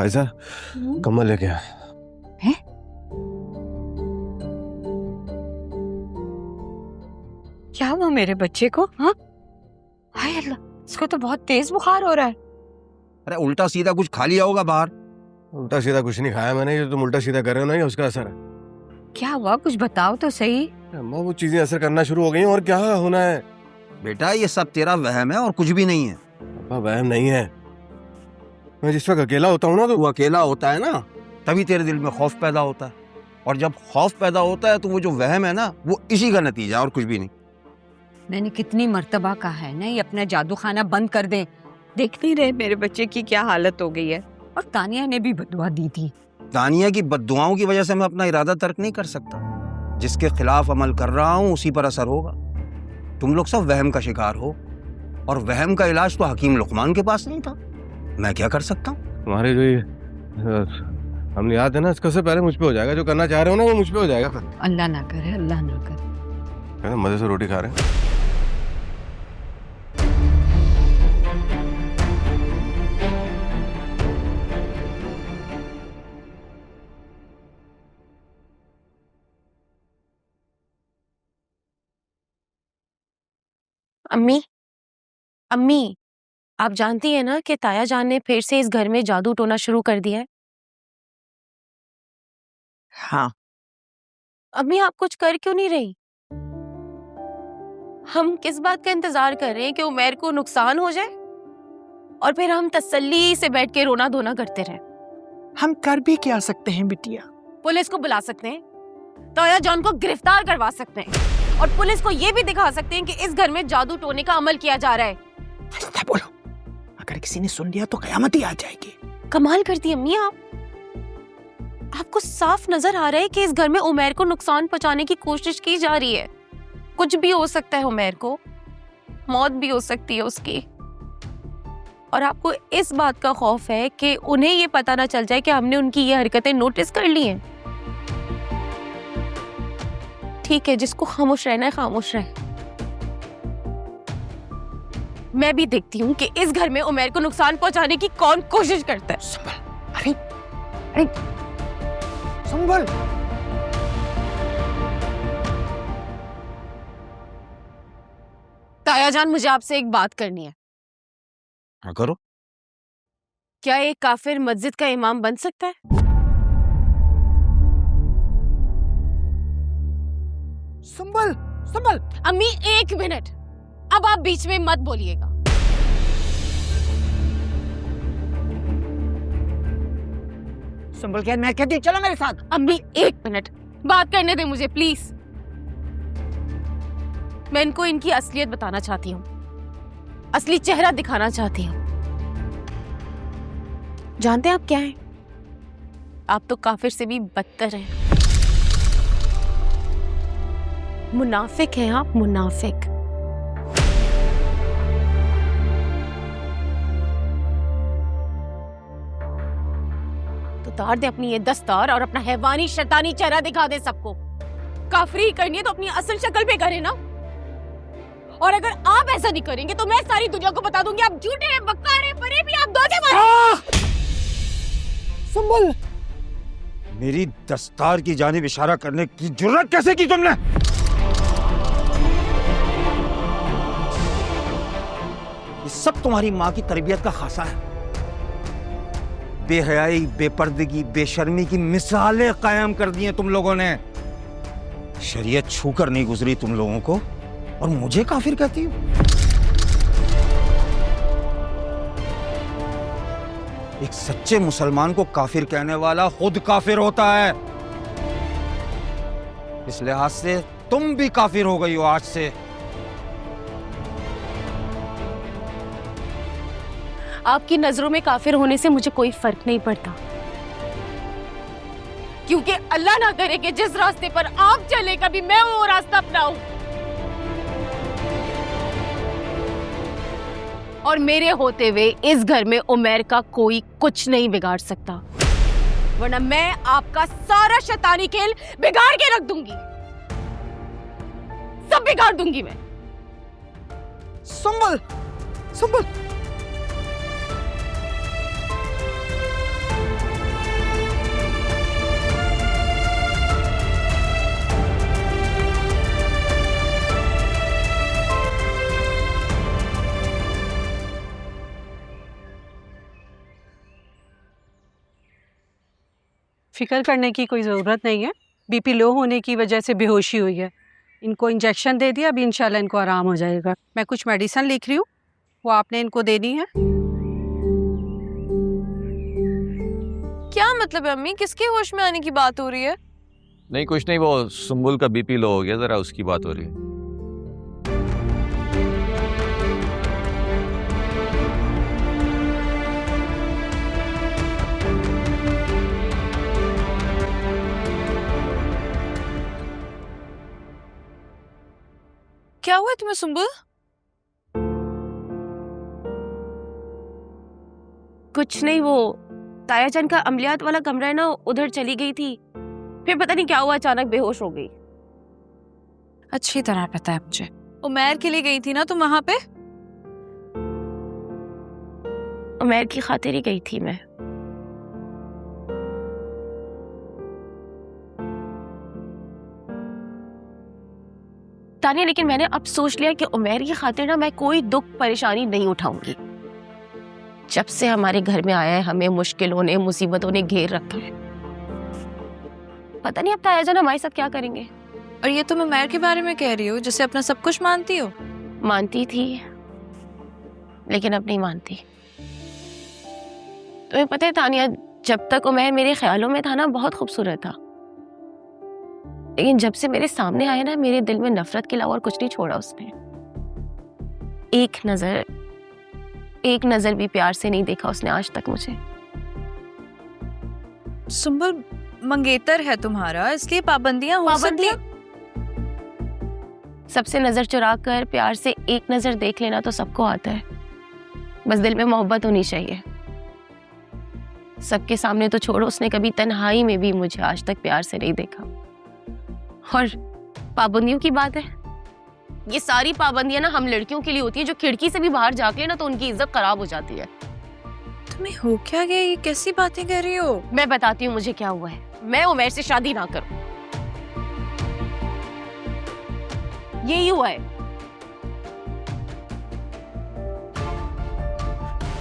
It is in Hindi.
आयशा, कम्बल लेके आ। हैं? क्या हुआ मेरे बच्चे को? हाँ, हाय अल्लाह, इसको तो बहुत तेज बुखार हो रहा है। अरे उल्टा सीधा कुछ खा लिया होगा बाहर। उल्टा सीधा कुछ नहीं खाया मैंने, ये तुम उल्टा सीधा कर रहे हो ना, ये उसका असर है। क्या हुआ, कुछ बताओ तो सही। अम्मा वो चीजें असर करना शुरू हो गई और क्या होना है? बेटा ये सब तेरा वहम है और कुछ भी नहीं है। अब्बा वहम नहीं है, मैं जिस वक्त अकेला होता हूँ ना, तो तू अकेला होता है ना, तभी तेरे दिल में खौफ पैदा होता है, और जब खौफ पैदा होता है तो वो जो वहम है ना, वो इसी का नतीजा है और कुछ भी नहीं। मैंने कितनी मर्तबा कहा है ना, ये अपना जादू खाना बंद कर दें। देख नहीं रहे मेरे बच्चे की क्या हालत हो गई है। और तानिया ने भी बदुआ दी थी। तानिया की बद्दुआओं की वजह से मैं अपना इरादा तर्क नहीं कर सकता। जिसके खिलाफ अमल कर रहा हूँ उसी पर असर होगा। तुम लोग सब वहम का शिकार हो, और वहम का इलाज तो हकीम लुकमान के पास नहीं था। मैं क्या कर सकता हूँ? तुम्हारे जो ये हमने याद है ना, इसका से पहले मुझ पे हो जाएगा। जो करना चाह रहे हो ना वो मुझ पे हो जाएगा। अल्लाह ना करे, अल्लाह ना करे। मजे से रोटी खा रहे हैं। अम्मी, अम्मी, आप जानती हैं ना कि ताया जान ने फिर से इस घर में जादू टोना शुरू कर दिया है। हाँ, अम्मी आप कुछ कर क्यों नहीं रही? हम किस बात का इंतजार कर रहे हैं कि उमैर को नुकसान हो जाए और फिर हम तसल्ली से बैठ के रोना धोना करते रहें? हम कर भी क्या सकते हैं बिटिया? पुलिस को बुला सकते हैं, ताया जान को गिरफ्तार करवा सकते हैं, और पुलिस को ये भी दिखा सकते हैं कि इस घर में जादू टोने का अमल किया जा रहा है। क्या बोलो, अगर किसी ने सुन लिया तो कयामत ही आ जाएगी। कमाल करती अम्मी आप। आपको साफ नजर आ रहा है कि इस घर में उमैर को नुकसान पहुंचाने की कोशिश की जा रही है। कुछ भी हो सकता है उमैर को, मौत भी हो सकती है उसकी। और आपको इस बात का खौफ है कि उन्हें ये पता ना चल जाए कि हमने उनकी ये हरकतें नोटिस कर ली हैं। ठीक है, जिसको खामोश रहना है खामोश रहे। मैं भी देखती हूँ कि इस घर में उमैर को नुकसान पहुंचाने की कौन कोशिश करता है। संभल, अरे अरे संभल। ताया जान, मुझे आपसे एक बात करनी है। हाँ करो। क्या एक काफिर मस्जिद का इमाम बन सकता है? संभल, संभल। अम्मी एक मिनट, अब आप बीच में मत बोलिएगा। संभल क्या मैं कहती हूँ, चलो मेरे साथ। अम्मी एक मिनट बात करने दे मुझे प्लीज। मैं इनको इनकी असलियत बताना चाहती हूँ, असली चेहरा दिखाना चाहती हूँ। जानते हैं आप क्या हैं? आप तो काफिर से भी बदतर हैं। मुनाफिक हैं आप, मुनाफिक। तो उतार दे अपनी ये दस्तार और अपना हैवानी शैतानी चेहरा दिखा दे सबको। काफरी करनी है तो अपनी असल शक्ल पे करे ना। और अगर आप ऐसा नहीं करेंगे तो मैं सारी दुनिया को बता दूंगी आप झूठे हैं, बक्कार हैं, परे भी, आप धोखेबाज। संभल। मेरी दस्तार की जानिब इशारा करने की जुर्रत कैसे की तुमने? ये सब तुम्हारी माँ की तरबियत का खासा है। बेहयाई, बेपर्दगी, बेशर्मी की मिसालें कायम कर दी हैं तुम लोगों ने। शरीयत छूकर नहीं गुजरी तुम लोगों को, और मुझे काफिर कहती हो। एक सच्चे मुसलमान को काफिर कहने वाला खुद काफिर होता है। इस लिहाज से तुम भी काफिर हो गई हो आज से। आपकी नजरों में काफिर होने से मुझे कोई फर्क नहीं पड़ता, क्योंकि अल्लाह ना करे कि जिस रास्ते पर आप चले कभी मैं वो रास्ता अपनाऊं। और मेरे होते हुए इस घर में उमैर का कोई कुछ नहीं बिगाड़ सकता, वरना मैं आपका सारा शैतानी खेल बिगाड़ के रख दूंगी। सब बिगाड़ दूंगी मैं। संभल, संभल। फिक्र करने की कोई ज़रूरत नहीं है। बीपी लो होने की वजह से बेहोशी हुई है। इनको इंजेक्शन दे दिया, अभी इंशाल्लाह इनको आराम हो जाएगा। मैं कुछ मेडिसिन लिख रही हूँ, वो आपने इनको देनी है। क्या मतलब है अम्मी, किसके होश में आने की बात हो रही है? नहीं कुछ नहीं, वो सुम्बुल का बीपी लो हो गया जरा, उसकी बात हो रही है। क्या हुआ तुम्हें सुम्बुल? कुछ नहीं, वो तायाजान का अमलियात वाला कमरा है ना, उधर चली गई थी, फिर पता नहीं क्या हुआ, अचानक बेहोश हो गई। अच्छी तरह पता है मुझे। उमैर के लिए गई थी ना तुम वहां पे? उमैर की खातिर ही गई थी मैं। तानिया, लेकिन मैंने अब सोच लिया कि उमैर की खातिर ना मैं कोई दुख परेशानी नहीं उठाऊंगी। जब से हमारे घर में आया है, हमें मुश्किलों ने, मुसीबतों ने घेर रखा है। पता नहीं अब तायाजान हमारे साथ क्या करेंगे। और ये तुम उमैर के बारे में कह रही हो जिसे अपना सब कुछ मानती हो? मानती थी लेकिन अब नहीं मानती। तुम्हें पता है तानिया, जब तक उमैर मेरे ख्यालों में था ना, बहुत खूबसूरत था, लेकिन जब से मेरे सामने आया ना, मेरे दिल में नफरत के अलावा और कुछ नहीं छोड़ा उसने। एक नजर भी प्यार से नहीं देखा उसने आज तक मुझे। सुम्बुल, मंगेतर है तुम्हारा, इसलिए पाबंदियां हो सकती हैं। सबसे नजर चुरा कर प्यार से एक नजर देख लेना तो सबको आता है, बस दिल में मोहब्बत होनी चाहिए। सबके सामने तो छोड़ो, उसने कभी तन्हाई में भी मुझे आज तक प्यार से नहीं देखा। और पाबंदियों की बात है, ये सारी पाबंदियां ना हम लड़कियों के लिए होती है, जो खिड़की से भी बाहर झांक ले ना तो उनकी इज्जत खराब हो जाती है। तुम्हें हो क्या गया? ये कैसी बातें कर रही हो? मैं बताती हूँ मुझे क्या हुआ है। मैं उमैर से शादी ना करूं, यही हुआ है।